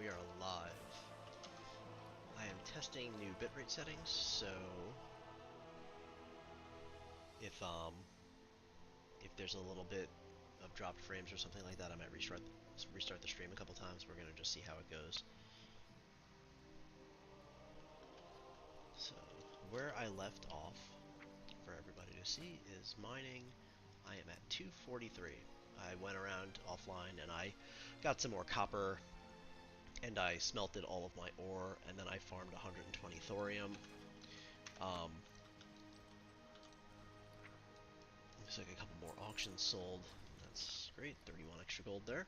we are live. I am testing new bitrate settings, so if there's a little bit of dropped frames or something like that, I might restart the stream a couple times. We're gonna just see how it goes. So where I left off, for everybody to see, is mining. I am at 243. I went around offline and I got some more copper, and I smelted all of my ore, and then I farmed 120 thorium. Looks like a couple more auctions sold. That's great, 31 extra gold there.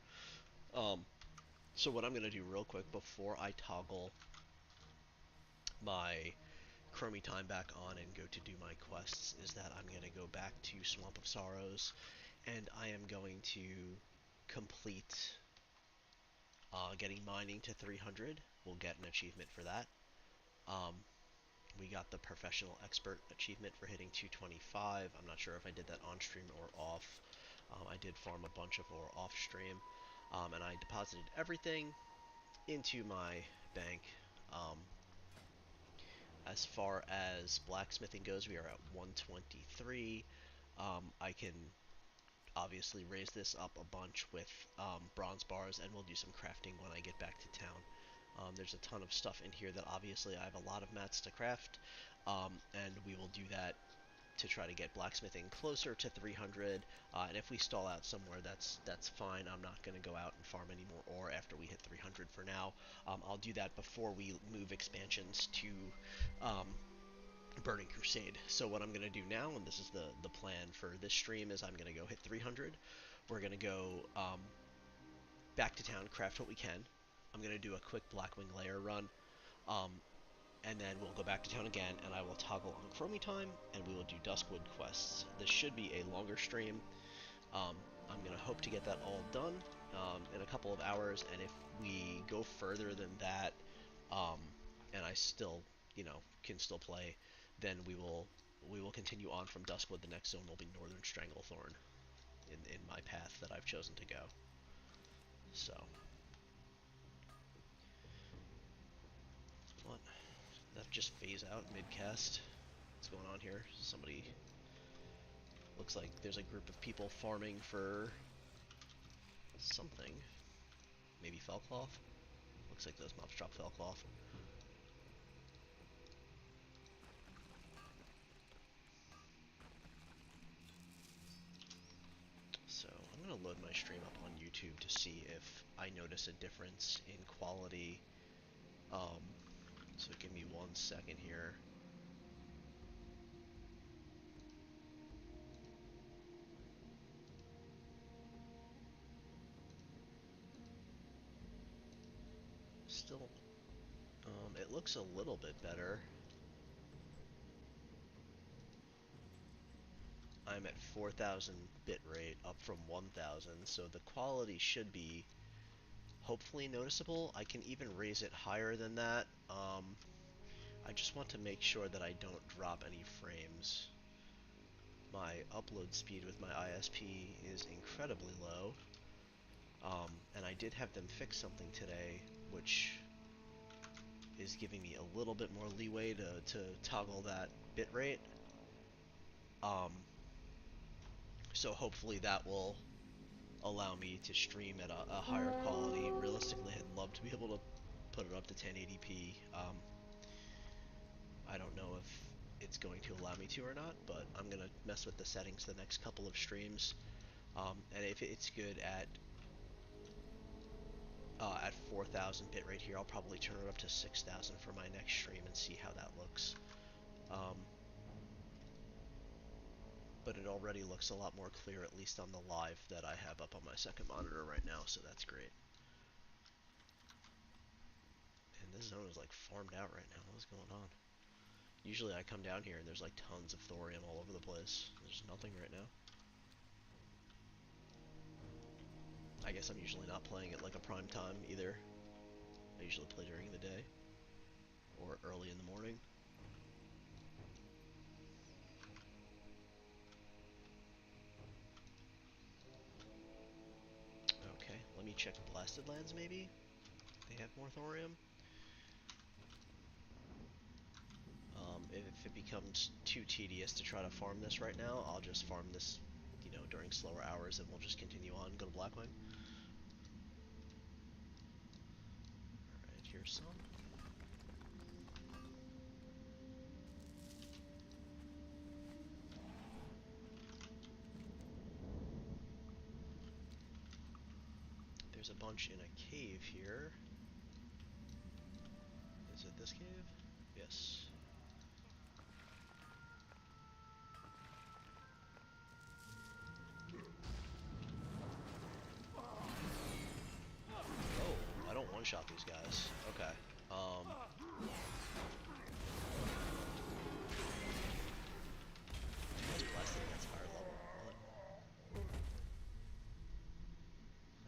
So what I'm going to do real quick before I toggle my Chromie time back on and go to do my quests is that I'm going to go back to Swamp of Sorrows, and I am going to complete getting mining to 300. We'll get an achievement for that. We got the Professional Expert achievement for hitting 225. I'm not sure if I did that on stream or off. I did farm a bunch of ore off stream, and I deposited everything into my bank. As far as blacksmithing goes, we are at 123. I can obviously raise this up a bunch with bronze bars, and we'll do some crafting when I get back to town. There's a ton of stuff in here that obviously I have a lot of mats to craft, and we will do that to try to get blacksmithing closer to 300, and if we stall out somewhere, that's fine. I'm not going to go out and farm any more ore after we hit 300 for now. I'll do that before we move expansions to Burning Crusade. So what I'm going to do now, and this is the plan for this stream, is I'm going to go hit 300. We're going to go back to town, craft what we can. I'm going to do a quick Blackwing layer run, and then we'll go back to town again, and I will toggle on Chromie time, and we will do Duskwood Quests. This should be a longer stream. I'm going to hope to get that all done in a couple of hours, and if we go further than that, and I still, can still play, then we will continue on from Duskwood. The next zone will be Northern Stranglethorn in my path that I've chosen to go. So, what? That just phase out mid-cast? What's going on here? Somebody... Looks like there's a group of people farming for... something. Maybe Felcloth? Looks like those mobs drop Felcloth. So, I'm going to load my stream up on YouTube to see if I notice a difference in quality. So give me 1 second here. Still, it looks a little bit better. I'm at 4,000 bitrate, up from 1,000, so the quality should be hopefully noticeable. I can even raise it higher than that. I just want to make sure that I don't drop any frames. My upload speed with my ISP is incredibly low, and I did have them fix something today, which is giving me a little bit more leeway to toggle that bitrate. So hopefully that will allow me to stream at a higher quality. Realistically, I'd love to be able to put it up to 1080p. I don't know if it's going to allow me to or not, but I'm going to mess with the settings the next couple of streams. And if it's good at 4,000 bitrate here, I'll probably turn it up to 6,000 for my next stream and see how that looks. But it already looks a lot more clear, at least on the live that I have up on my second monitor right now, so that's great. And this zone is like farmed out right now. What's going on? Usually I come down here and there's like tons of thorium all over the place. There's nothing right now. I guess I'm usually not playing at like a prime time either. I usually play during the day or early in the morning. Okay, let me check Blasted Lands maybe? I they have more thorium. If it becomes too tedious to try to farm this right now, I'll just farm this, you know, during slower hours, and we'll just continue on. Go to Blackwing. Alright, here's some. There's a bunch in a cave here. Is it this cave? Yes. Oh, I don't one-shot these guys. Okay. That's blasting, that's higher level. What?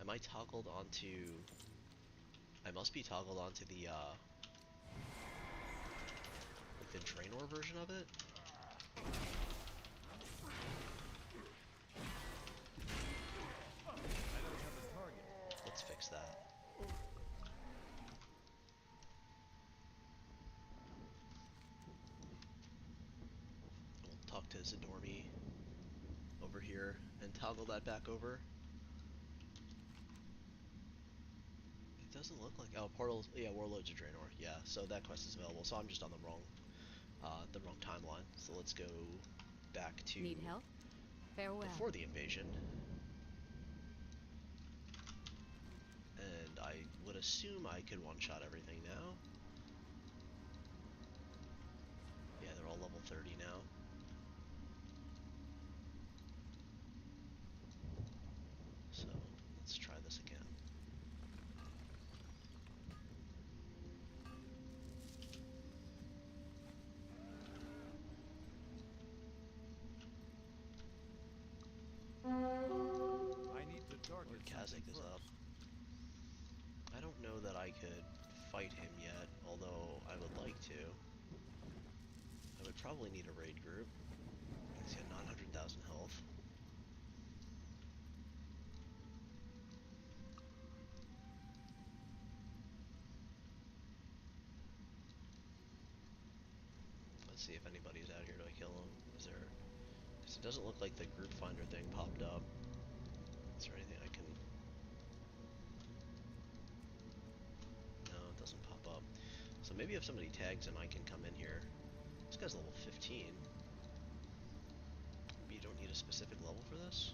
Am I toggled onto... I must be toggled onto the, like the Draenor version of it? Let's fix that. We'll talk to Zadormi over here and toggle that back over. It doesn't look like... Oh, portals... Yeah, Warlords of Draenor. Yeah, so that quest is available. So I'm just on the wrong timeline. So let's go back to... Need help? Farewell. Before the invasion. And I would assume I could one-shot everything now. Yeah, they're all level 30 now. So, let's try this again. I need to target Kazakh is up. I don't know that I could fight him yet, although I would like to. I would probably need a raid group. He's got 900,000 health. Let's see if anybody's out here to kill him. Is there... Because it doesn't look like the group finder thing popped up. Is there anything I can... No, it doesn't pop up. So maybe if somebody tags him, I can come in here. This guy's level 15. Maybe you don't need a specific level for this?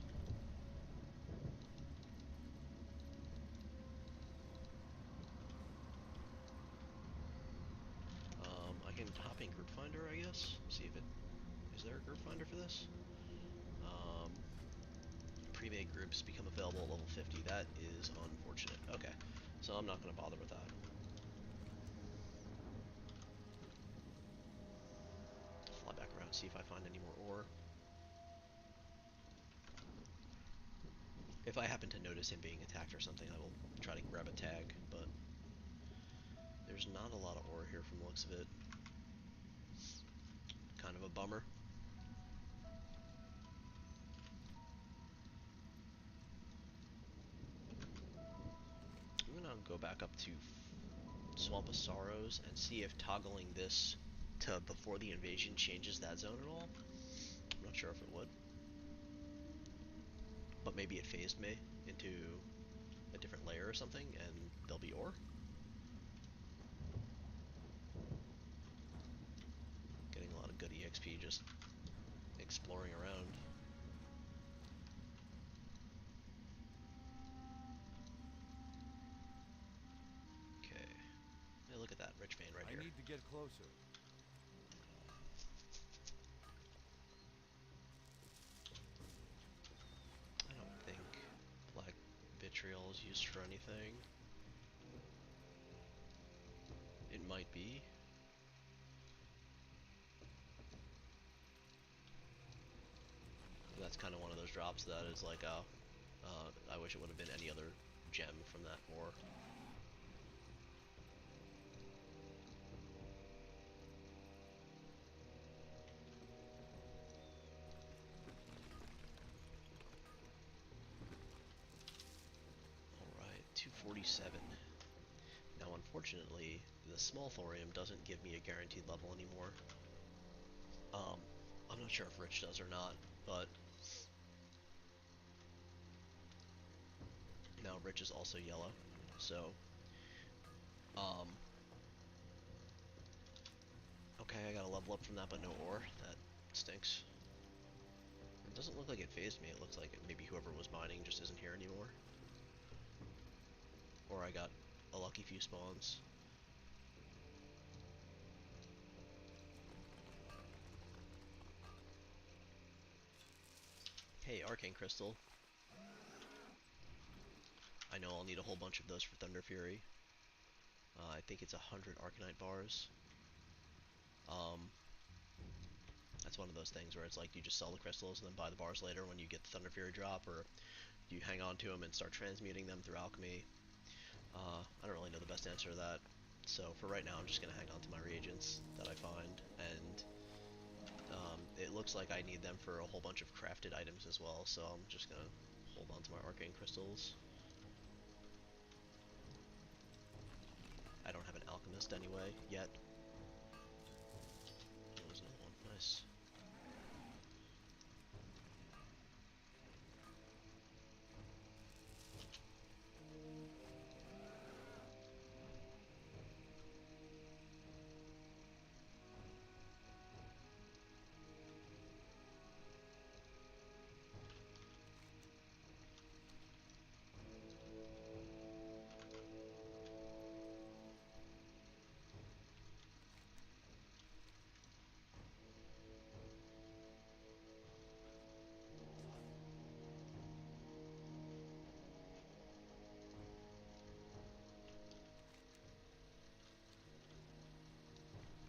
I can hop in group finder, I guess. See if it... Is there a group finder for this? Pre-made groups become available at level 50. That is unfortunate. Okay, so I'm not going to bother with that. Fly back around, see if I find any more ore. If I happen to notice him being attacked or something, I will try to grab a tag, but there's not a lot of ore here from the looks of it. Kind of a bummer. I'm gonna go back up to Swamp of Sorrows and see if toggling this to before the invasion changes that zone at all. I'm not sure if it would. But maybe it phased me into a different layer or something, and there'll be ore. Getting a lot of good EXP just exploring around. Okay. Hey, look at that rich vein right here. I need to get closer. I don't think black vitriol is used for anything. It might be. That's kind of one of those drops that is like, I wish it would have been any other gem from that ore. Alright, 247. Now Now, unfortunately, the small thorium doesn't give me a guaranteed level anymore. I'm not sure if Rich does or not, but now Rich is also yellow, so, okay, I got a level up from that, but no ore. That stinks. It doesn't look like it phased me. It looks like maybe whoever was mining just isn't here anymore. Or I got a lucky few spawns. Hey, Arcane Crystal. I know I'll need a whole bunch of those for Thunder Fury. I think it's 100 Arcanite bars. That's one of those things where it's like you just sell the crystals and then buy the bars later when you get the Thunder Fury drop, or you hang on to them and start transmuting them through alchemy. I don't really know the best answer to that. So for right now, I'm just going to hang on to my reagents that I find, and it looks like I need them for a whole bunch of crafted items as well, so I'm just going to hold on to my arcane crystals. I don't have an alchemist anyway, yet. Oh, there's another one. Nice.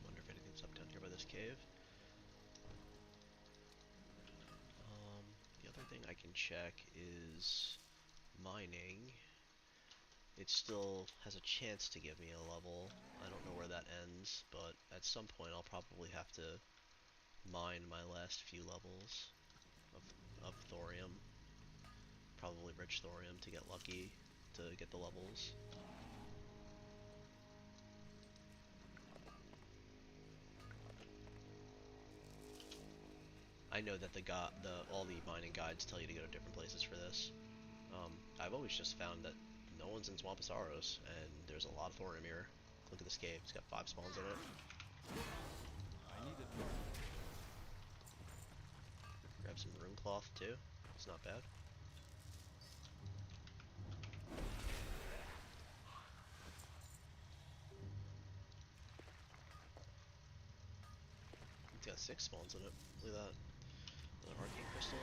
Wonder if anything's up down here by this cave. The other thing I can check is mining. It still has a chance to give me a level. I don't know where that ends, but at some point I'll probably have to mine my last few levels of thorium. Probably rich thorium to get lucky to get the levels. I know that all the mining guides tell you to go to different places for this. I've always just found that no one's in Swampisaurus, and there's a lot of thorium here. Look at this cave; it's got 5 spawns in it. I need a target. Grab some rune cloth too. It's not bad. It's got 6 spawns in it. Look at that. Another arcane crystal.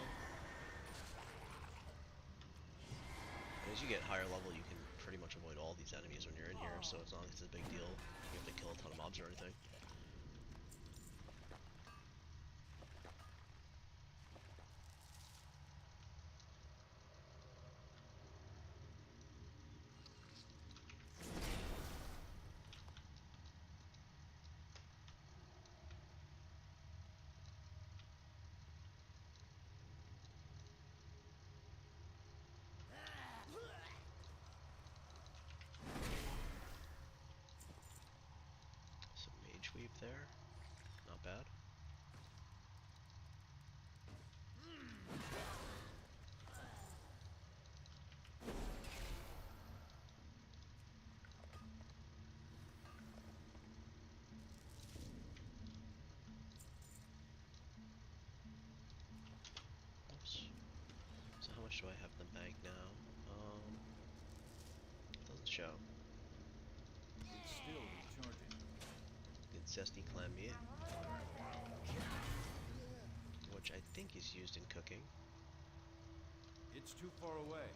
As you get higher level, you can pretty much avoid all these enemies when you're in here, so it's not like it's a big deal. You have to kill a ton of mobs or anything. Some mage weave there. Not bad. Oops. So how much do I have in the bank now? Doesn't show. It's still recharging. Good zesty clam meat, which I think is used in cooking. It's too far away.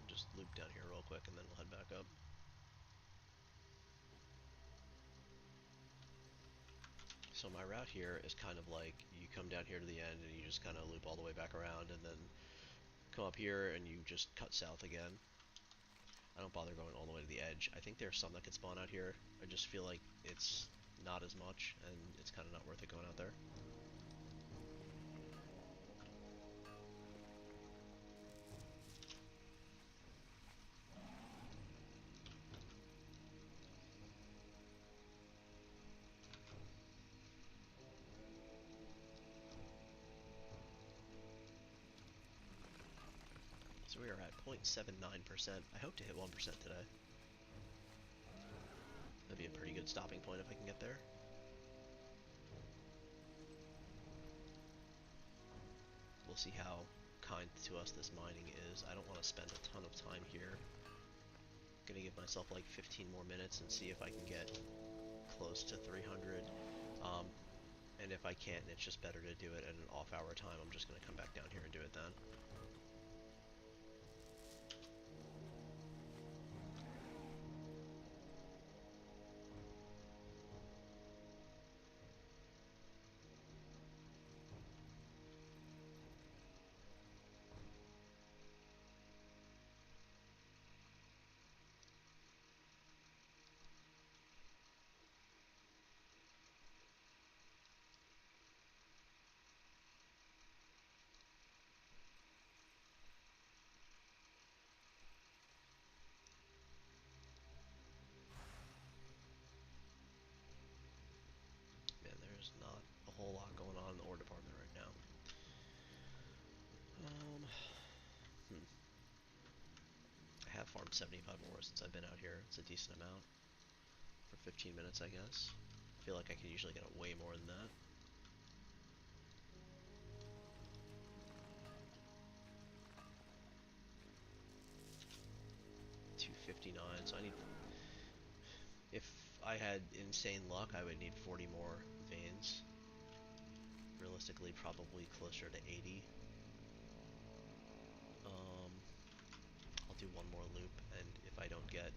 Just loop down here real quick and then we'll head back up. So my route here is kind of like you come down here to the end and you just kind of loop all the way back around, and then come up here and you just cut south again. I don't bother going all the way to the edge. I think there's some that could spawn out here. I just feel like it's not as much, and it's kind of not worth it going out there. So we are at 0.79%. I hope to hit 1% today. That'd be a pretty good stopping point if I can get there. We'll see how kind to us this mining is. I don't want to spend a ton of time here. I'm gonna give myself like 15 more minutes and see if I can get close to 300. And if I can't, and it's just better to do it at an off-hour time, I'm just gonna come back down here and do it then. Man, there's not a whole lot going on in the ore department right now. I have farmed 75 ore since I've been out here. It's a decent amount. For 15 minutes, I guess. I feel like I could usually get way more than that. $259, so I need... If I had insane luck, I would need 40 more veins. Realistically, probably closer to 80. I'll do one more loop, and if I don't get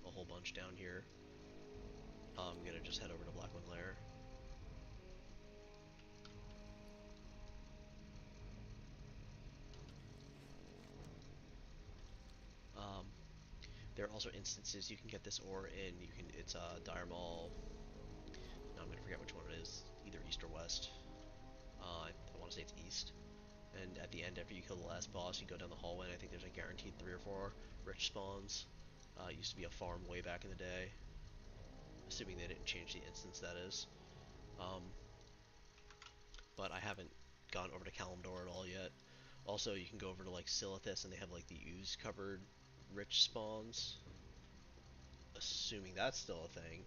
a whole bunch down here, I'm gonna just head over to Blackwing Lair. There are also instances you can get this ore in. It's Dire Mall. Now I'm gonna forget which one it is. Either east or west. I want to say it's east. And at the end, after you kill the last boss, you go down the hallway, and I think there's a guaranteed 3 or 4 rich spawns. It used to be a farm way back in the day. Assuming they didn't change the instance, that is. But I haven't gone over to Kalimdor at all yet. Also, you can go over to like Silithus, and they have like the ooze-covered rich spawns. Assuming that's still a thing.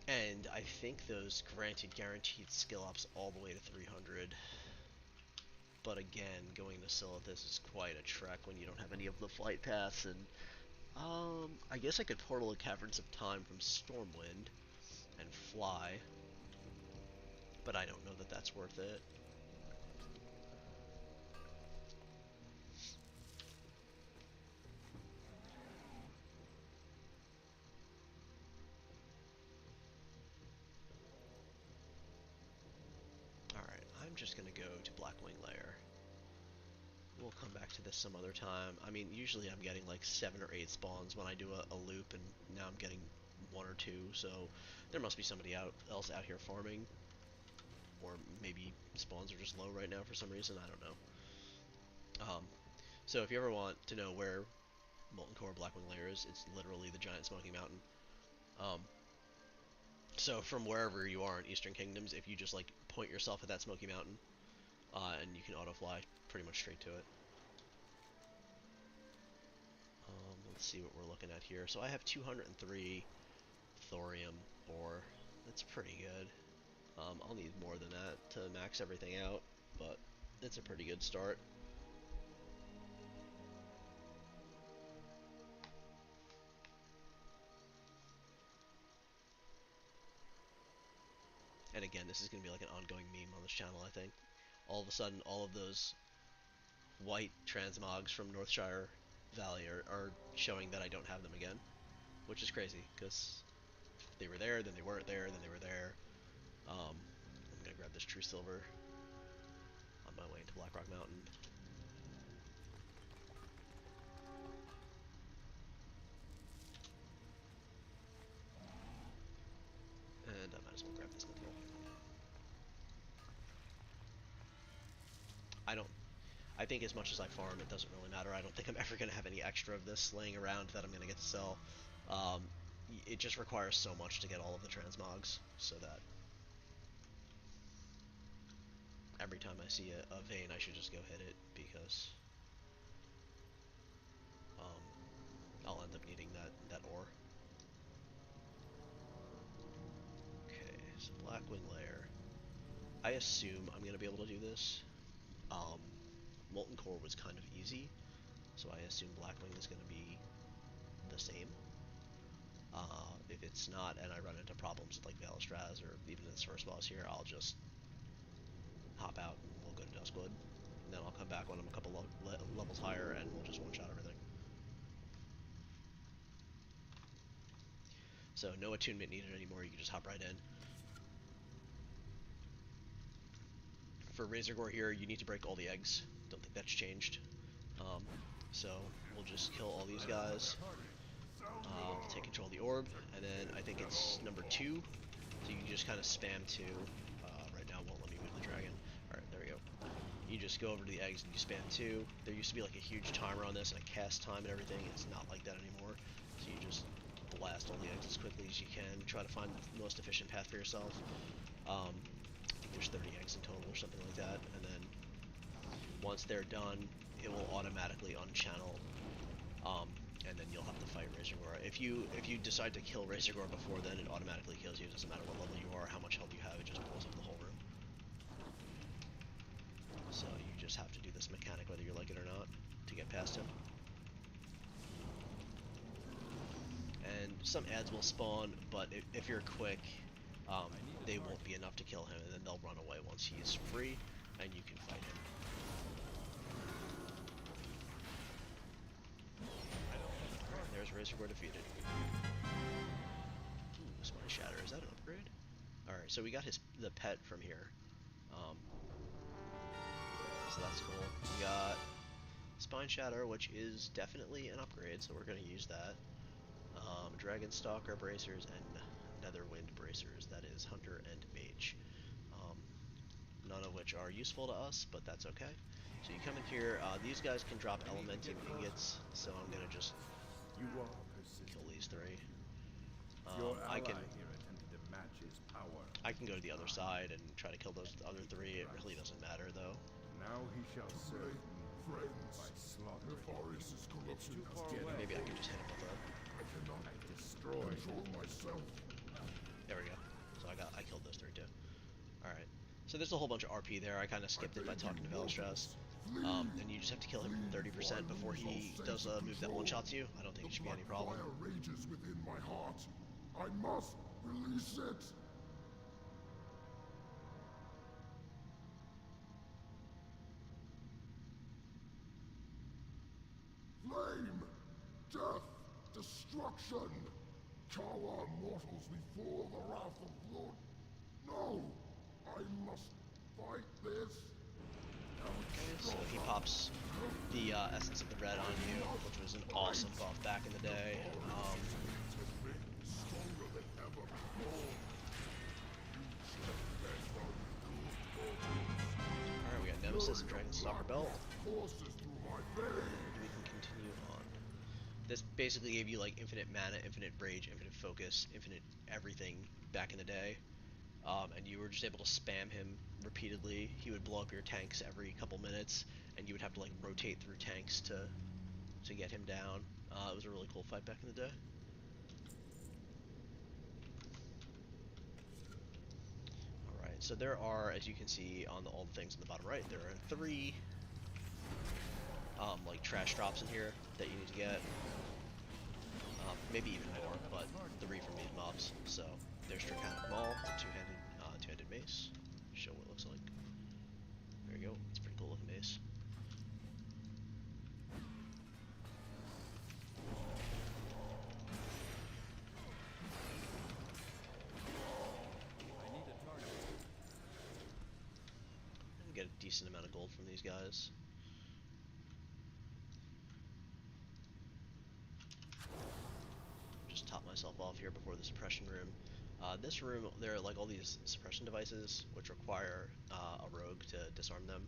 And I think those granted guaranteed skill ups all the way to 300. But again, going to Silithus is quite a trek when you don't have any of the flight paths, and I guess I could portal a Caverns of Time from Stormwind and fly, but I don't know that that's worth it. Alright, I'm just gonna go to Blackwing Lair. We'll come back to this some other time. I mean, usually I'm getting like 7 or 8 spawns when I do a loop, and now I'm getting 1 or 2, so there must be somebody else out here farming. Or maybe spawns are just low right now for some reason, I don't know. So if you ever want to know where Molten Core Blackwing Lair is, it's literally the giant smoky mountain. So from wherever you are in Eastern Kingdoms, if you just like point yourself at that smoky mountain, and you can auto fly pretty much straight to it. Let's see what we're looking at here. So I have 203 thorium ore. That's pretty good. I'll need more than that to max everything out, but it's a pretty good start. And again, this is going to be like an ongoing meme on this channel, I think. All of a sudden, all of those white transmogs from Northshire Valley are showing that I don't have them again, which is crazy, because they were there, then they weren't there, then they were there. I'm going to grab this true silver. find my way into Blackrock Mountain. And I might as well grab this mithril. I think as much as I farm, it doesn't really matter. I don't think I'm ever going to have any extra of this laying around that I'm going to get to sell. It just requires so much to get all of the transmogs, so that every time I see a vein, I should just go hit it, because I'll end up needing that ore. Okay, so Blackwing Lair. I assume I'm going to be able to do this. Molten Core was kind of easy, so I assume Blackwing is going to be the same. If it's not, and I run into problems with like Valistraz or even this first boss here, I'll just hop out and we'll go to Duskwood. And then I'll come back when I'm a couple levels higher and we'll just one-shot everything. So no attunement needed anymore, you can just hop right in. For Razorgore here, you need to break all the eggs. Don't think that's changed. So we'll just kill all these guys. Take control of the orb, and then I think it's number 2. So you can just kind of spam 2. Right now it won't let me move the dragon. Alright, there we go. You just go over to the eggs and you spam 2. There used to be like a huge timer on this and a cast time and everything. It's not like that anymore. So you just blast all the eggs as quickly as you can. Try to find the most efficient path for yourself. I think there's 30 eggs in total or something like that. And then once they're done, it will automatically unchannel. And then you'll have to fight Razorgore. If you decide to kill Razorgore before then, it automatically kills you. It doesn't matter what level you are, how much health you have, it just blows up the whole room. So you just have to do this mechanic whether you like it or not to get past him. And some ads will spawn, but if you're quick, they won't be enough to kill him, and then they'll run away once he's free, and you can fight him. Razorgore defeated. Ooh, Spine Shatter. Is that an upgrade? Alright, so we got the pet from here. So that's cool. We got Spine Shatter, which is definitely an upgrade, so we're going to use that. Dragon Stalker Bracers and Netherwind Bracers. That is Hunter and Mage. None of which are useful to us, but that's okay. So you come in here. These guys can drop Elementum Ingots, so I'm going to just kill these 3. I can go to the other side and try to kill those other 3. It really doesn't matter though. Now he shall serve by slaughter. It's too far away. Maybe I can just hit him with a. I cannot control myself. There we go. So I killed those 3 too. All right. So there's a whole bunch of RP there. I kind of skipped it by talking to Valistraz. And you just have to kill him 30% before he does a move that one-shots you. I don't think it should be any problem. Fire rages within my heart. I must release it. Flame, death, destruction. Cower mortals before the wrath of blood. No, I must fight this. Okay, so he pops the Essence of the Red on you, which was an awesome buff back in the day. Alright, we got Nemesis and Dragon Stalker Belt. And we can continue on. This basically gave you like infinite mana, infinite rage, infinite focus, infinite everything back in the day. And you were just able to spam him repeatedly. He would blow up your tanks every couple minutes, and you would have to like rotate through tanks to get him down. It was a really cool fight back in the day. Alright, so there are, as you can see on all the things in the bottom right, there are 3 like trash drops in here that you need to get. Maybe even more, but 3 from these mobs. So there's Draconic Maul, two-handed mace. Show what it looks like. There you go. It's a pretty cool looking mace. decent amount of gold from these guys. Just top myself off here before the suppression room. This room, there are like all these suppression devices which require a rogue to disarm them.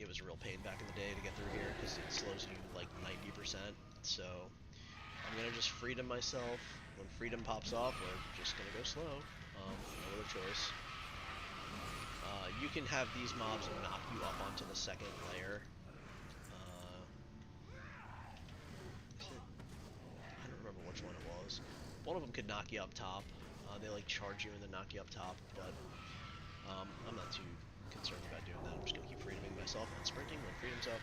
It was a real pain back in the day to get through here because it slows you like 90%. So I'm gonna just freedom myself. When freedom pops off, we're just gonna go slow. No other choice. You can have these mobs knock you up onto the second layer. I don't remember which one it was. One of them could knock you up top. They like charge you and then knock you up top, but I'm not too concerned about doing that. I'm just gonna keep freedoming myself and sprinting when freedom's up,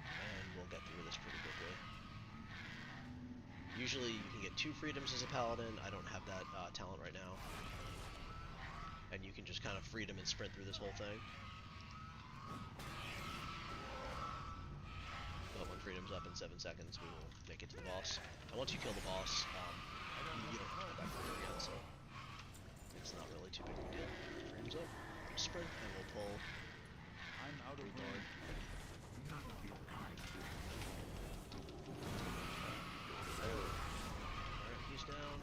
and we'll get through this pretty quickly. Usually you can get 2 freedoms as a paladin. I don't have that talent right now. And you can just kind of freedom and sprint through this whole thing. But when freedom's up in 7 seconds, we will make it to the boss. And once you kill the boss, you don't have to come back through again, so it's not really too big of a deal. Freedom's up, sprint, and we'll pull. I'm out of guard. Alright, he's down.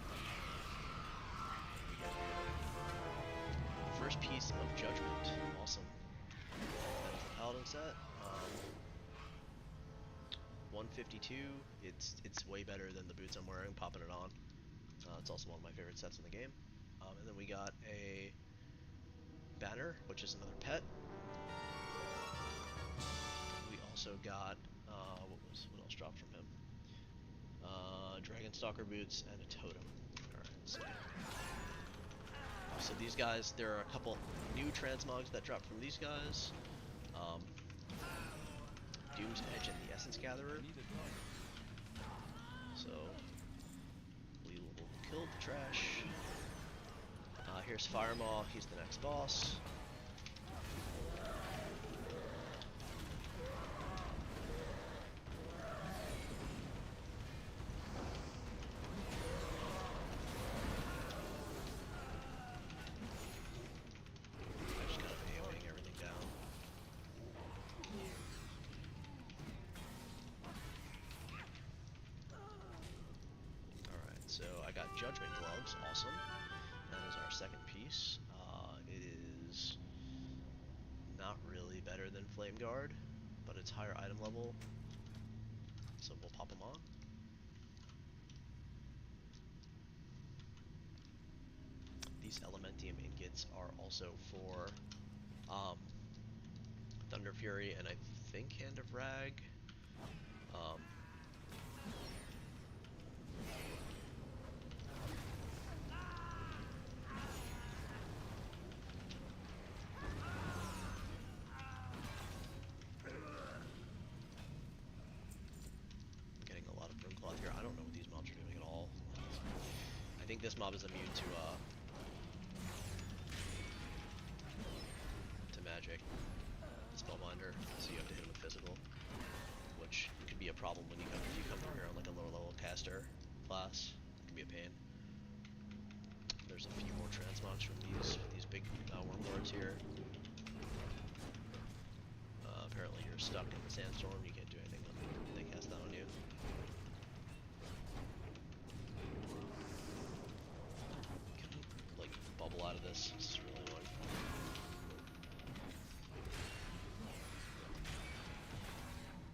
First piece of judgment. Awesome. That is the paladin set. 152. It's way better than the boots I'm wearing. Popping it on. It's also one of my favorite sets in the game. And then we got a banner, which is another pet. We also got what else dropped from him? Dragon Stalker boots and a totem. Alright, so these guys, there are a couple new transmogs that dropped from these guys. Doom's Edge and the Essence Gatherer. So we will kill the trash. Here's Firemaw, he's the next boss. So I got Judgment Gloves, awesome. That is our second piece. It is not really better than Flame Guard, but it's higher item level, so we'll pop them on. These Elementium ingots are also for Thunder Fury and I think Hand of Rag. I think this mob is immune to magic, Spellbinder, so you have to hit him with physical, which could be a problem when if you come through here on like a lower level caster class. It can be a pain. There's a few more transmogs from these big wormlords here. Apparently you're stuck in the sandstorm. You can't do anything when they cast that on you. Bubble out of this. This is really annoying.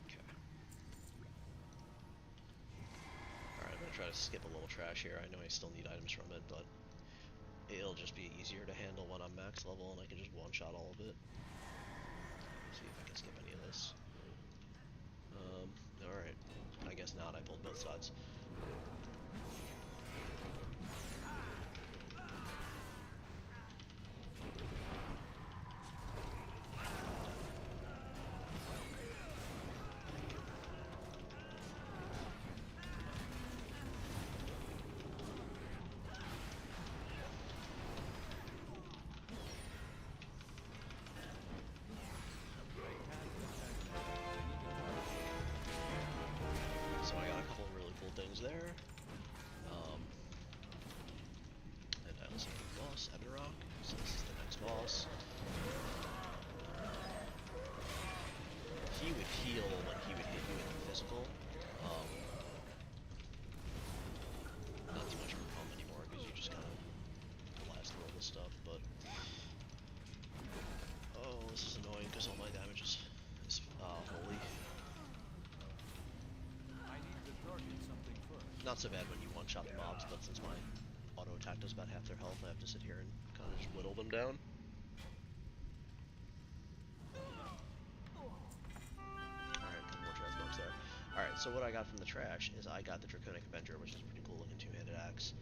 Okay. Alright, I'm gonna try to skip a little trash here. I know I still need items from it, but it'll just be easier to handle when I'm max level and I can just one-shot all of it. See if I can skip any of this. Alright. I guess not. I pulled both sides. Things there. And I also have the boss, Ebonrock, so this is the next boss. he would heal when he would hit you with the physical. Um, not too much of a problem anymore because you just kind of blast through all this stuff. But oh, this is annoying because all my damage is holy. I need to target something first. Not so bad when you one-shot the mobs, but since my auto attack does about half their health, I have to sit here and kind of just whittle them down. Alright, couple more trash bugs there. Alright, so what I got from the trash is I got the Draconic Avenger, which is a pretty cool looking two-handed axe.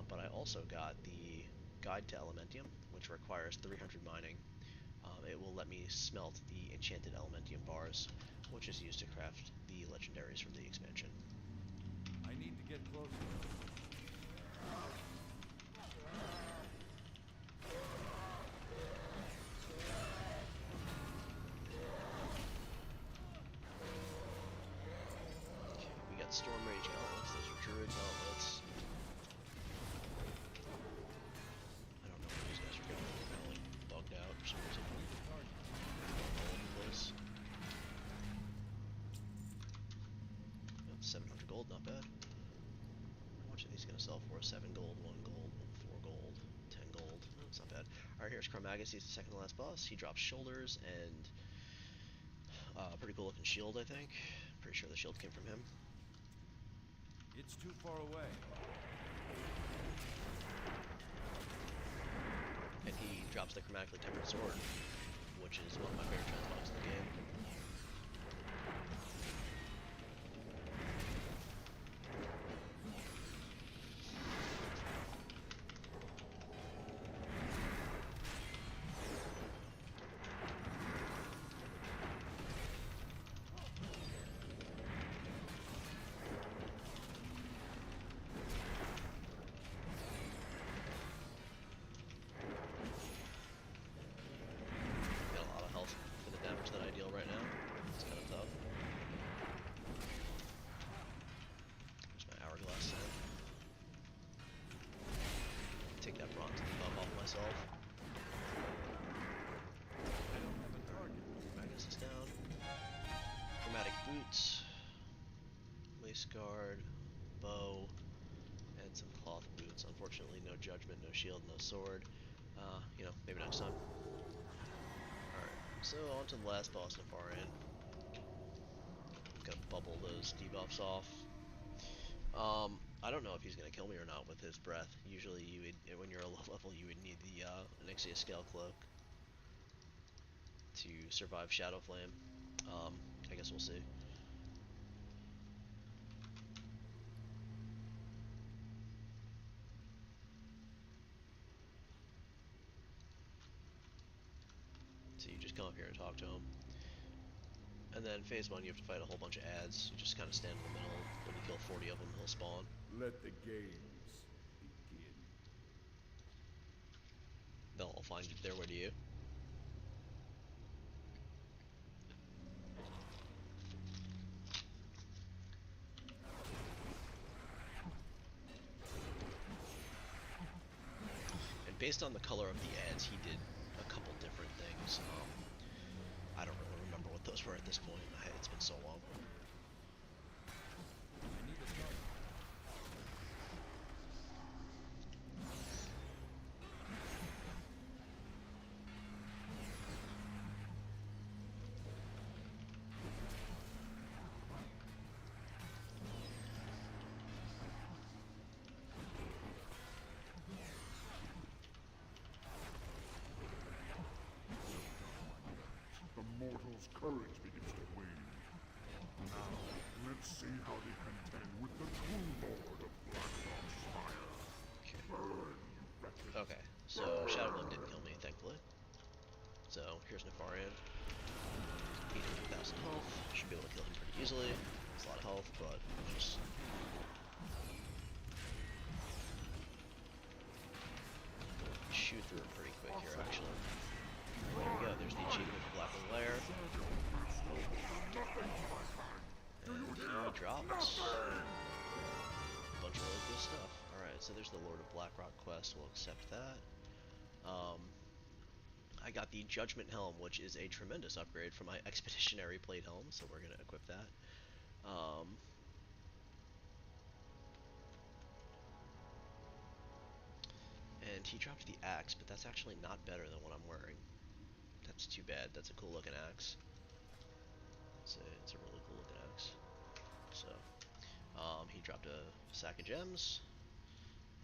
But I also got the Guide to Elementium, which requires 300 mining. It will let me smelt the enchanted Elementium bars, which is used to craft the legendaries from the expansion. I need to get closer. We got Storm Rage gauntlets, those are Druid gauntlets. I don't know where these guys are going, they're kind of like bugged out for some reason. All over the place. Oh, 700 gold, not bad. How much are these going to sell for? 7 gold, 1 gold, 4 gold, 10 gold. Oh, it's not bad. Alright, here's Carmagus, he's the second to last boss. He drops shoulders and a pretty cool looking shield, I think. Pretty sure the shield came from him. It's too far away. And he drops the chromatically tempered sword, which is one of my favorite transmogs in the game. Right now, it's kind of tough. There's my hourglass set. Take that bronze debuff off myself. I don't have a target. Magus is down. Chromatic boots, lace guard, bow, and some cloth boots. Unfortunately, no judgment, no shield, no sword. You know, maybe next time. So on to the last boss, Nefarian. Gotta bubble those debuffs off. I don't know if he's gonna kill me or not with his breath. Usually, you would, when you're a low level, you would need the Onyxia Scale Cloak to survive Shadow Flame. I guess we'll see. So you just come up here and talk to him. And then phase 1, you have to fight a whole bunch of ads. You just kind of stand in the middle. When you kill 40 of them, he'll spawn. Let the games begin. They'll all find their way to you. And based on the color of the ads, he did a couple different things. I don't really remember what those were at this point. It's been so long. I need a target. The mortal's courage begins to wane. Now, let's see how they contend with the true Lord of Blackrock's fire. Burn, you wretched. Okay, so Shadow Flame didn't kill me, thankfully. So here's Nefarian. 800,000 health. Should be able to kill him pretty easily. It's a lot of health, but just shoot through it pretty quick here, actually. There we go. There's the achievement for Blackwing Lair. And he drops a bunch of really cool stuff. Alright, so there's the Lord of Blackrock quest. We'll accept that. I got the Judgment Helm, which is a tremendous upgrade from my Expeditionary Plate Helm, so we're going to equip that. And he dropped the axe, but that's actually not better than what I'm wearing. That's too bad. That's a cool looking axe. It's a really cool looking axe. So, he dropped a sack of gems,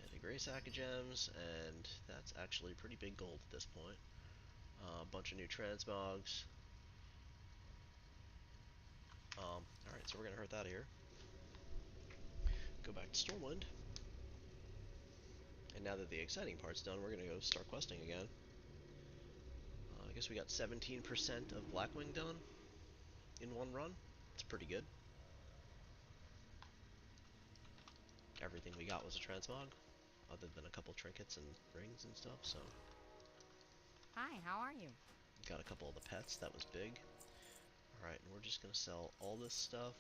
and a gray sack of gems, and that's actually pretty big gold at this point. A bunch of new transmogs. Alright, so we're gonna hurt that here. Go back to Stormwind. And now that the exciting part's done, we're gonna go start questing again. I guess we got 17% of Blackwing done in one run. It's pretty good. Everything we got was a transmog, other than a couple trinkets and rings and stuff, so. Hi, how are you? Got a couple of the pets, that was big. Alright, and we're just gonna sell all this stuff.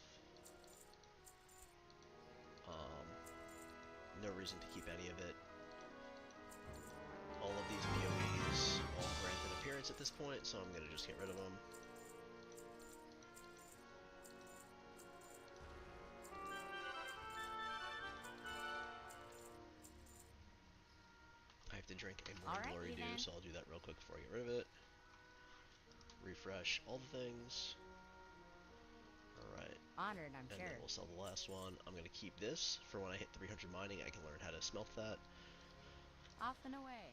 No reason to keep any of it. All of these BOEs all grant an appearance at this point, so I'm gonna just get rid of them. I have to drink a Morning Glory Dew, so I'll do that real quick before I get rid of it. Refresh all the things. Alright. Honored, I'm sure. And then we'll sell the last one. I'm gonna keep this for when I hit 300 mining. I can learn how to smelt that. Off and away.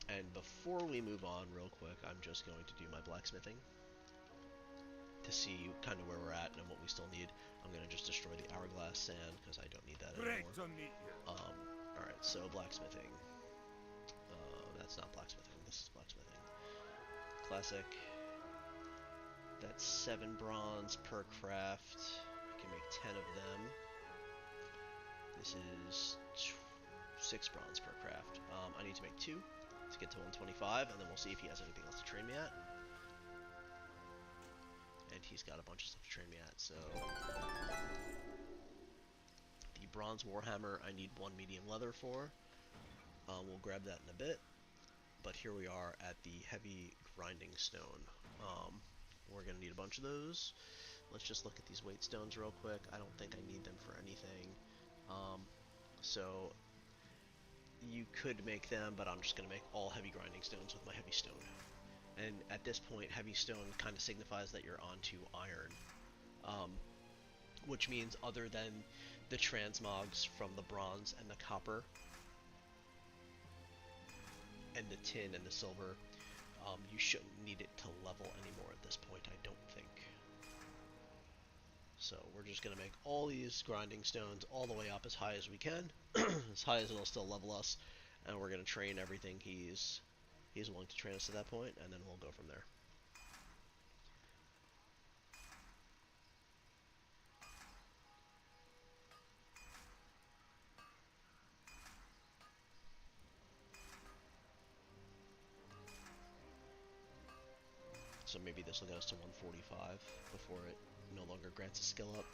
And before we move on, real quick, I'm just going to do my blacksmithing to see kind of where we're at and what we still need. I'm gonna just destroy the hourglass sand because I don't need that anymore. Alright, so blacksmithing. That's not blacksmithing. This is blacksmithing. Classic. That's 7 bronze per craft. I can make 10 of them. This is 6 bronze per craft. I need to make 2 to get to 125, and then we'll see if he has anything else to train me at. And he's got a bunch of stuff to train me at, so. The bronze warhammer I need 1 medium leather for. We'll grab that in a bit. But here we are at the heavy grinding stone. We're going to need a bunch of those. Let's just look at these weight stones real quick. I don't think I need them for anything. So you could make them, but I'm just going to make all heavy grinding stones with my heavy stone. And at this point, heavy stone kind of signifies that you're onto iron. Which means other than the transmogs from the bronze and the copper, and the tin and the silver, you shouldn't need it to level anymore at this point, I don't think. So we're just going to make all these grinding stones all the way up as high as we can, as high as it'll still level us, and we're going to train everything he's willing to train us to that point, and then we'll go from there. So maybe this will get us to 145 before it no longer grants a skill up.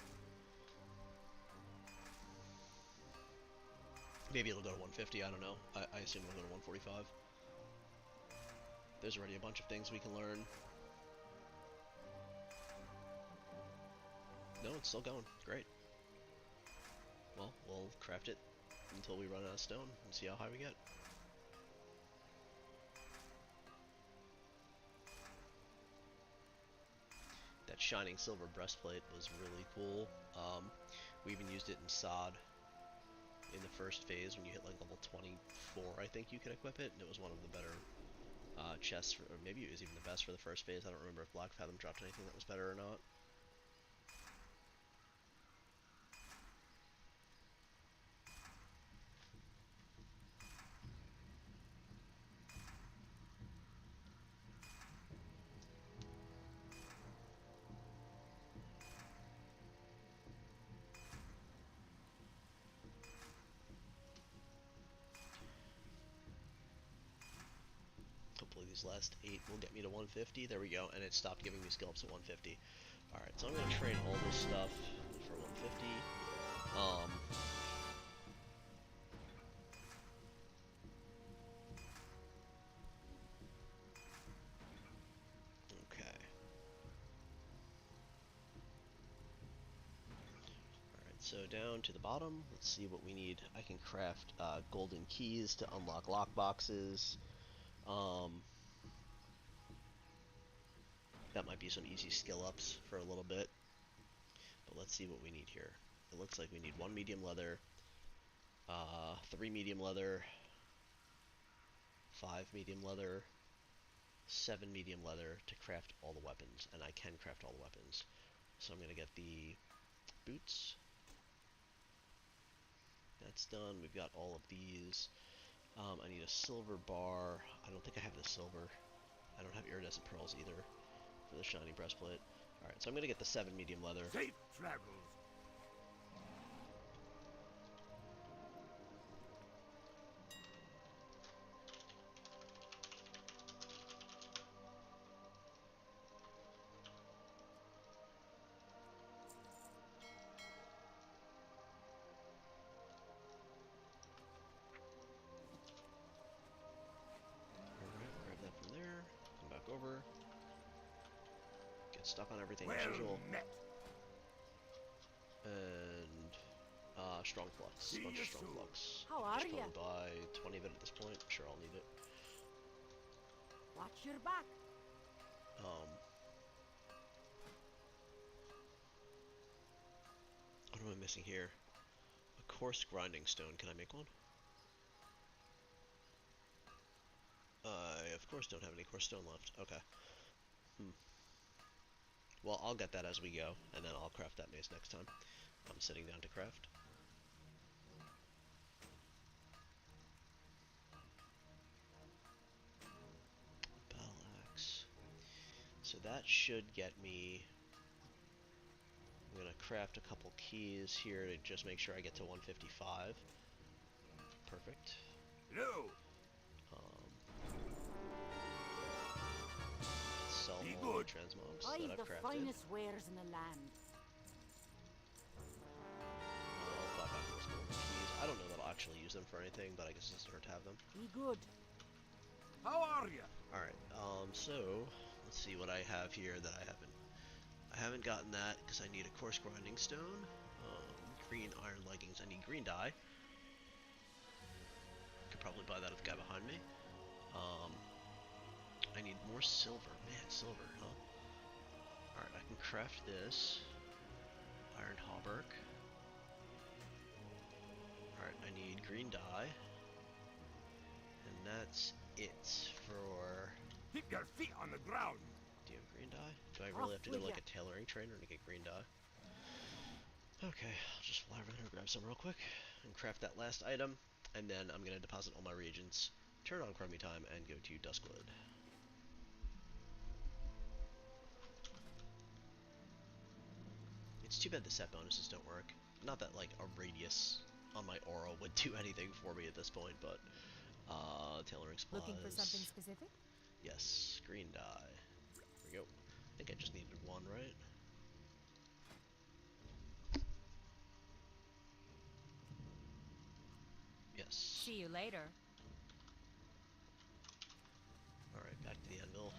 Maybe it'll go to 150, I don't know. I assume it'll go to 145. There's already a bunch of things we can learn. No, it's still going. Great. Well, we'll craft it until we run out of stone and see how high we get. That shining silver breastplate was really cool. We even used it in SOD in the first phase when you hit like level 24, I think you could equip it, and it was one of the better chests, or maybe it was even the best for the first phase. I don't remember if Black Fathom dropped anything that was better or not. Hopefully these last 8 will get me to 150. There we go, and it stopped giving me skill ups at 150. Alright, so I'm going to train all this stuff for 150. So down to the bottom, let's see what we need. I can craft golden keys to unlock lockboxes. That might be some easy skill ups for a little bit. But let's see what we need here. It looks like we need 1 medium leather, 3 medium leather, 5 medium leather, 7 medium leather to craft all the weapons. And I can craft all the weapons. So I'm going to get the boots. That's done. We've got all of these. I need a silver bar. I don't think I have the silver. I don't have iridescent pearls either for the shiny breastplate. Alright, so I'm going to get the 7 medium leather. Safe travels. Alright, grab that from there. Come back over. Get stuck on everything as Well usual. met. And strong flux. See Bunch you of strong soon. flux. How I are can just ya? probably buy 20 of it at this point. I'm sure I'll need it. Watch your back. What am I missing here? A coarse grinding stone. Can I make one? I of course don't have any coarse stone left. Okay. Well, I'll get that as we go, and then I'll craft that mace next time. I'm sitting down to craft. Battle axe. So that should get me... I'm gonna craft a couple keys here to just make sure I get to 155. Perfect. Hello. Sell Be all the good. transmogs I've that I've the crafted. finest wares in the land. I'll buy back those golden keys. I don't know that I'll actually use them for anything, but I guess it doesn't hurt to have them. Be good. How are you? Alright, so let's see what I have here that I haven't. I haven't gotten that because I need a coarse grinding stone. Green iron leggings. I need green dye. Could probably buy that with the guy behind me. I need more silver. Man, silver, huh? Alright, I can craft this. Iron hauberk. Alright, I need green dye. And that's it for... Keep your feet on the ground. Do you have green dye? Do I really have to go to like a tailoring trainer to get green dye? Okay, I'll just fly over there and grab some real quick and craft that last item, and then I'm going to deposit all my reagents, turn on Crummy Time, and go to Duskwood. It's too bad the set bonuses don't work. Not that like a radius on my aura would do anything for me at this point, but tailoring supplies. Looking for something specific? Yes, green dye. There we go. I think I just needed one, right? Yes. See you later. Alright, back to the anvil.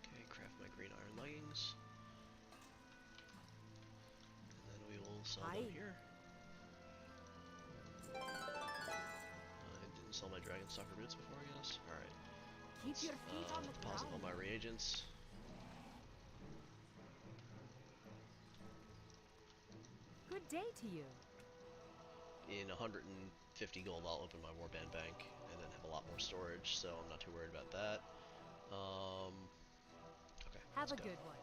Okay, craft my green iron leggings. And then we will sell them here. I didn't sell my dragon stalker boots before, I guess. Alright. Keep your feet on the Deposit all ground. my reagents. Good day to you. In 150 gold, I'll open my warband bank and then have a lot more storage, so I'm not too worried about that. Okay. Have a let's go. good one.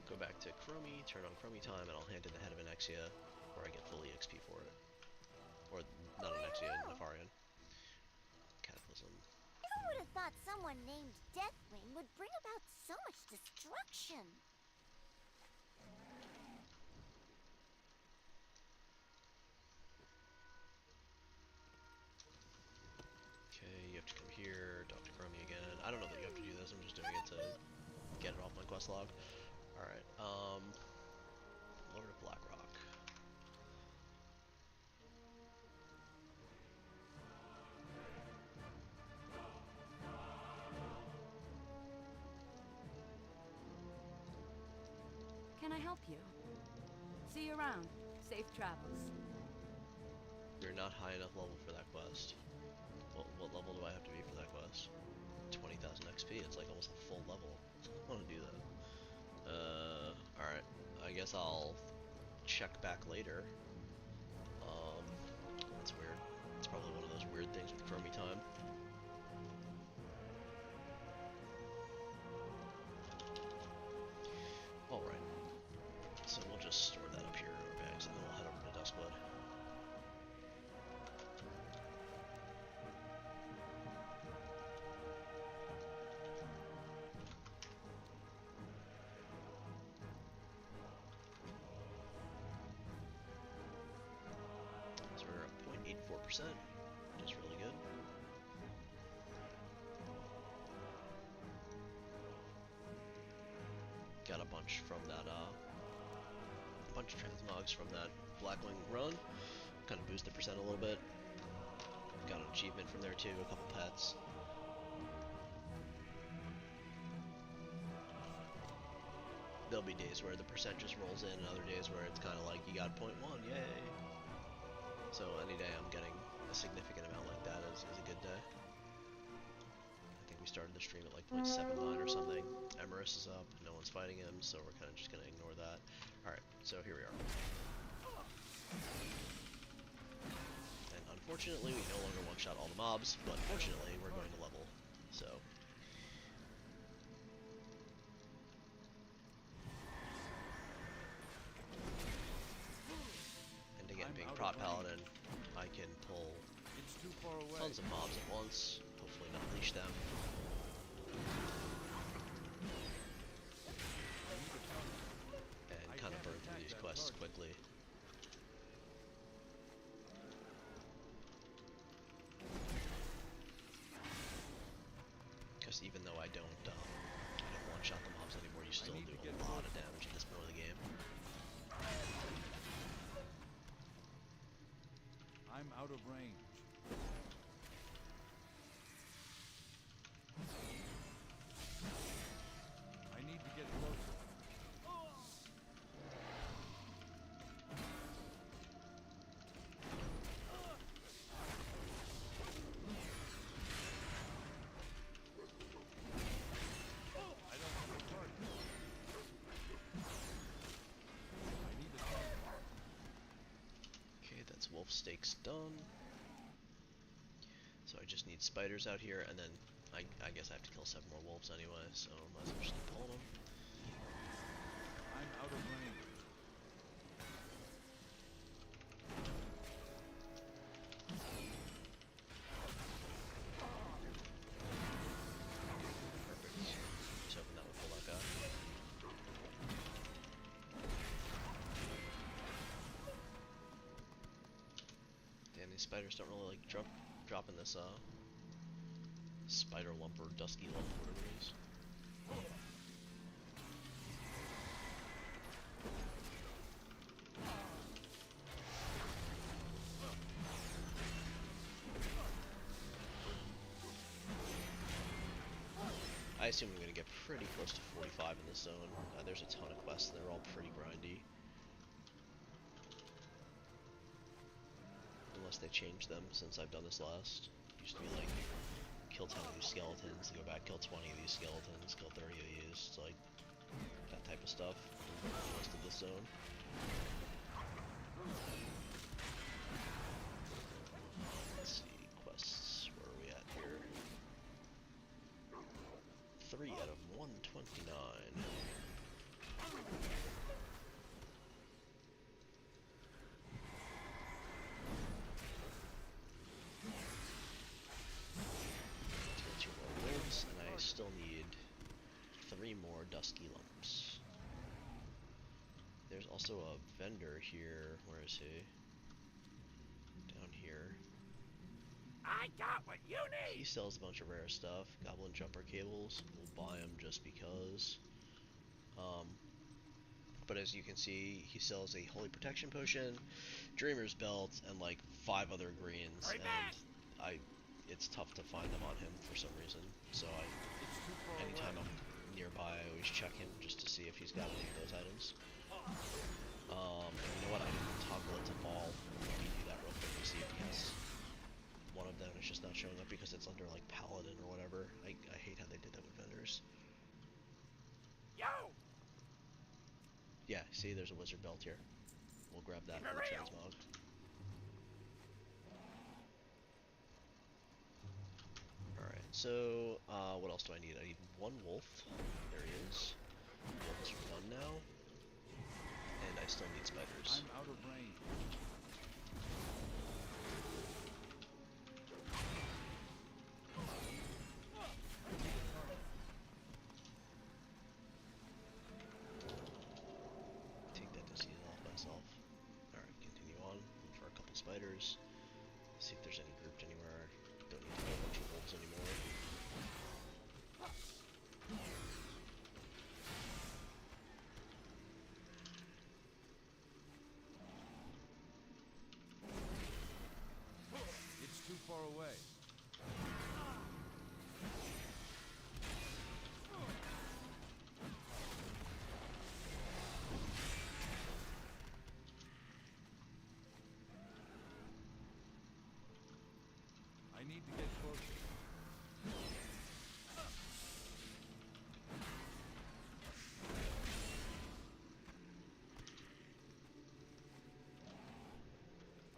Go back to Chromie, turn on Chromie Time, and I'll hand in the head of an Exia, where I get full EXP for it. Or, not an Exia, an Nefarian. Cataclysm. Who would have thought someone named Deathwing would bring about so much destruction? Okay, you have to come here. I don't know that you have to do this. I'm just doing it to get it off my quest log. All right. Lord of Blackrock. Can I help you? See you around. Safe travels. You're not high enough level for that quest. What level do I have to be for that quest? 20,000 XP. It's like almost a full level. I want to do that. Alright. I guess I'll check back later. That's weird. It's probably one of those weird things with Chromie time. Alright. So we'll just store that up here in our bags and then we'll head over to Duskwood. So we're at 0.84%, which is really good. Got a bunch from that, bunch of transmogs from that Blackwing run. Kind of boost the percent a little bit. Got an achievement from there too, a couple pets. There'll be days where the percent just rolls in, and other days where it's kind of like you got 0.1, yay! So any day I'm getting a significant amount like that is a good day. I think we started the stream at like 0.79 or something. Emerus is up, no one's fighting him, so we're kind of just going to ignore that. Alright, so here we are. And unfortunately, we no longer one-shot all the mobs, but fortunately, we're going to level, so... And again, being Prot Paladin, I can pull tons of mobs at once, hopefully not leash them. And kind of burn through these quests quickly. Because even though I don't one-shot the mobs anymore, you still do a lot of damage at this point of the game. I'm out of range. I need to get closer. I don't have a target. I need a target. Okay, that's wolf stakes done. So I just need spiders out here, and then I guess I have to kill 7 more wolves anyway, so might as well just keep pulling them. I'm out of range. Perfect. Just hoping that would pull that guy. Damn, these spiders don't really like dropping this spider lump or dusky lump, whatever it is. I assume I'm going to get pretty close to 45 in this zone. There's a ton of quests, they're all pretty grindy. Unless they changed them since I've done this last. Used to be like, kill 10 of these skeletons, go back, kill 20 of these skeletons, kill 30 of these. It's like, that type of stuff in most of this zone. Let's see, quests, where are we at here? 3 out of 129. And I still need 3 more dusky lumps. There's also a vendor here. Where is he? Down here. I got what you He need! sells a bunch of rare stuff. Goblin jumper cables. We'll buy them just because. Um, but as you can see, he sells a holy protection potion, dreamer's belt, and like 5 other greens. Hurry And back! it's tough to find them on him for some reason. So anytime I'm nearby, I always check him just to see if he's got any of those items. And you know what? I didn't toggle it to all. Let me do that real quick to see if he has one of them. It's just not showing up because it's under like Paladin or whatever. I hate how they did that with vendors. Yo! Yeah, see, there's a wizard belt here. We'll grab that Keep for it the real. transmog. Alright, so what else do I need? I need 1 wolf. There he is. Wolves are done now. And I still need spiders. I'm out of range. Take that disease off myself. Alright, continue on. Look for a couple spiders. See if there's any grouped anywhere. Don't need to kill a bunch of wolves anymore. It's too far away. I need to get closer.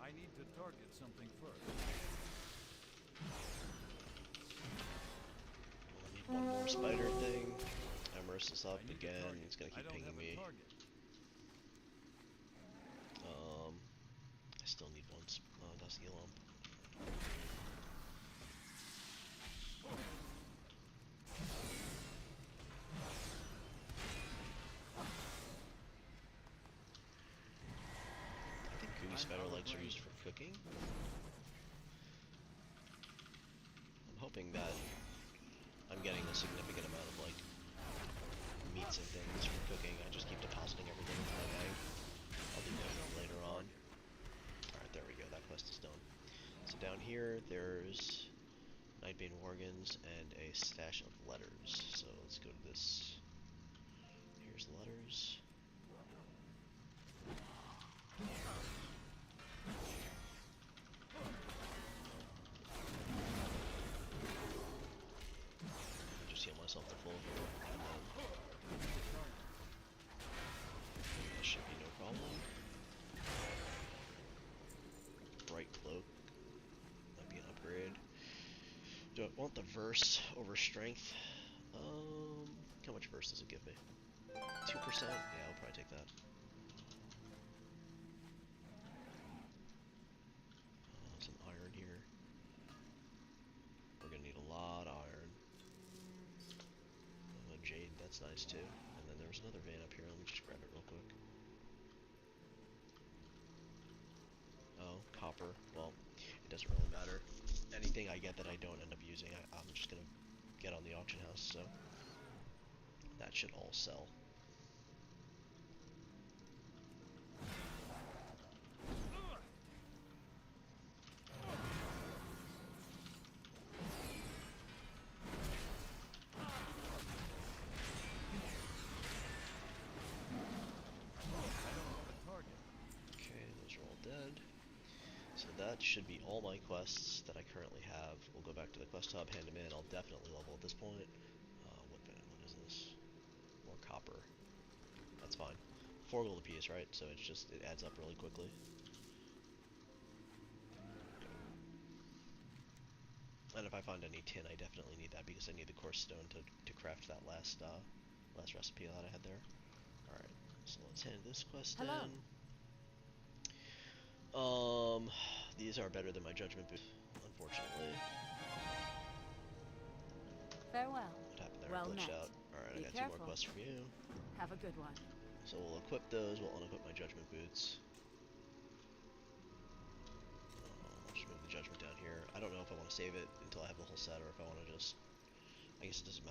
I need to target something first. I need 1 more spider thing. Emerus is up I need to again. target. He's gonna I keep don't pinging have a me. target. I still need 1 dusty lump. I think gooey spider legs are used for cooking. I'm hoping that I'm getting a significant amount of like meats and things for cooking. I just keep depositing everything into my bag. I'll do that later on. Alright, there we go. That quest is done. So down here, there's Nightbane Worgens and a stash of letters. So let's go to this. Here's the letters. Just heal myself to full here, and then that should be no problem. Bright Cloak might be an upgrade. Do I want the verse over strength? How much verse does it give me? 2%? Yeah, I'll probably take that. Some iron here. We're gonna need a lot of iron. Jade, that's nice too. And then there was another vein up here. Let me just grab it real quick. Oh, copper. Well, it doesn't really matter. Anything I get that I don't end up using, I'm just gonna get on the auction house, so that should all sell. That should be all my quests that I currently have. We'll go back to the quest hub, hand them in. I'll definitely level at this point. What is this? More copper. That's fine. 4 gold apiece, right? So it's just, it adds up really quickly. And if I find any tin, I definitely need that because I need the coarse stone to craft that last recipe that I had there. Alright, so let's hand this quest Hello. in. These are better than my judgment boots, unfortunately. Farewell. What happened there? Well Glitched met. out. Alright, I Be got 2 careful. more quests from you. Have a good one. So we'll equip those, we'll unequip my judgment boots. I'll just move the judgment down here. I don't know if I want to save it until I have the whole set or if I want to just. I guess it doesn't matter.